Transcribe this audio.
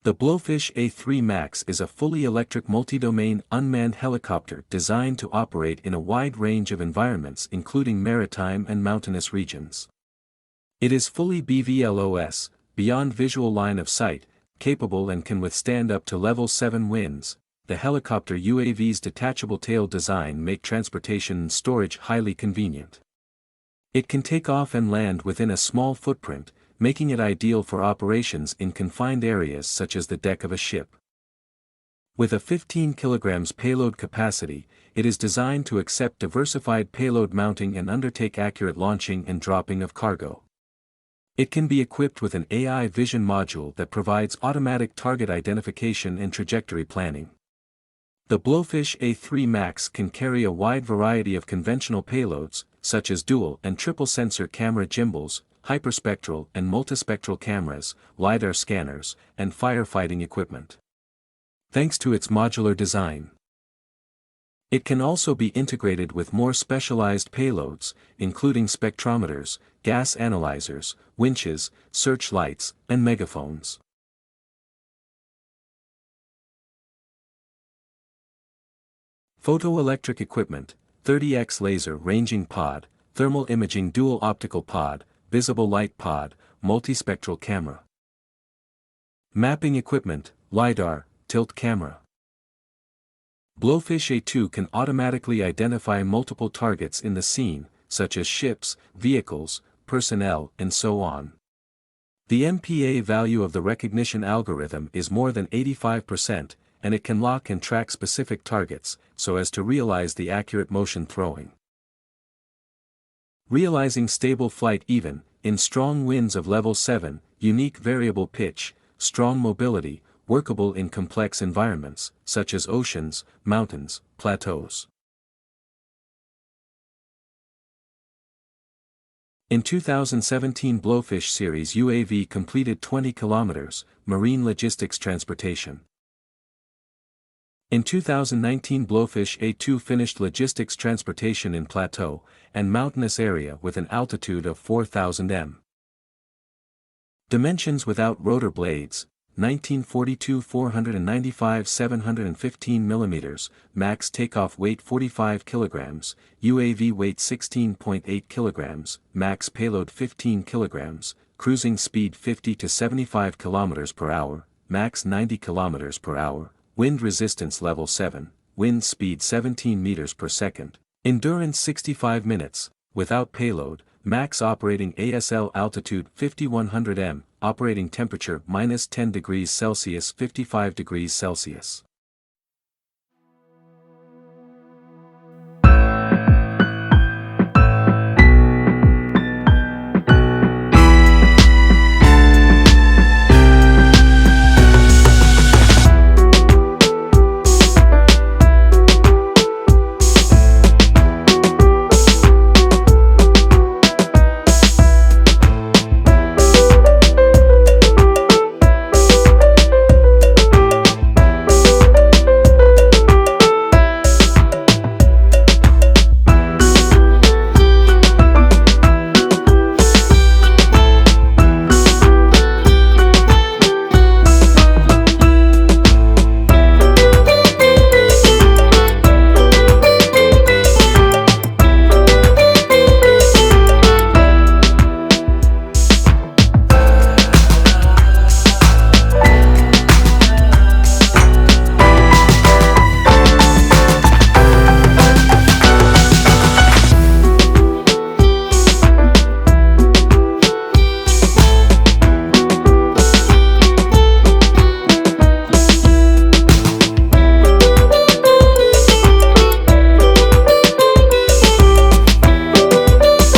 The Blowfish A3 MAX is a fully electric multi-domain unmanned helicopter designed to operate in a wide range of environments including maritime and mountainous regions. It is fully BVLOS, beyond visual line of sight, capable and can withstand up to level 7 winds. The helicopter UAV's detachable tail design make transportation and storage highly convenient. It can take off and land within a small footprint, making it ideal for operations in confined areas such as the deck of a ship. With a 15 kg payload capacity, it is designed to accept diversified payload mounting and undertake accurate launching and dropping of cargo. It can be equipped with an AI vision module that provides automatic target identification and trajectory planning. The Blowfish A3 MAX can carry a wide variety of conventional payloads, such as dual and triple sensor camera gimbals, hyperspectral and multispectral cameras, LiDAR scanners, and firefighting equipment. Thanks to its modular design, it can also be integrated with more specialized payloads, including spectrometers, gas analyzers, winches, searchlights, and megaphones. Photoelectric equipment, 30x laser ranging pod, thermal imaging dual optical pod, visible light pod, multispectral camera. Mapping equipment, LiDAR, tilt camera. Blowfish A2 can automatically identify multiple targets in the scene, such as ships, vehicles, personnel, and so on. The MPA value of the recognition algorithm is more than 85%, and it can lock and track specific targets, so as to realize the accurate motion throwing. Realizing stable flight even, in strong winds of level 7, unique variable pitch, strong mobility, workable in complex environments, such as oceans, mountains, plateaus. In 2017 Blowfish series UAV completed 20 kilometers, marine logistics transportation. In 2019 Blowfish A2 finished logistics transportation in plateau and mountainous area with an altitude of 4,000 m. Dimensions without rotor blades, 1942 495 715 mm, max takeoff weight 45 kg, UAV weight 16.8 kg, max payload 15 kg, cruising speed 50 to 75 km per hour, max 90 km per hour, wind resistance level 7, wind speed 17 meters per second, endurance 65 minutes, without payload, max operating ASL altitude 5100 m, operating temperature -10 degrees Celsius 55 degrees Celsius.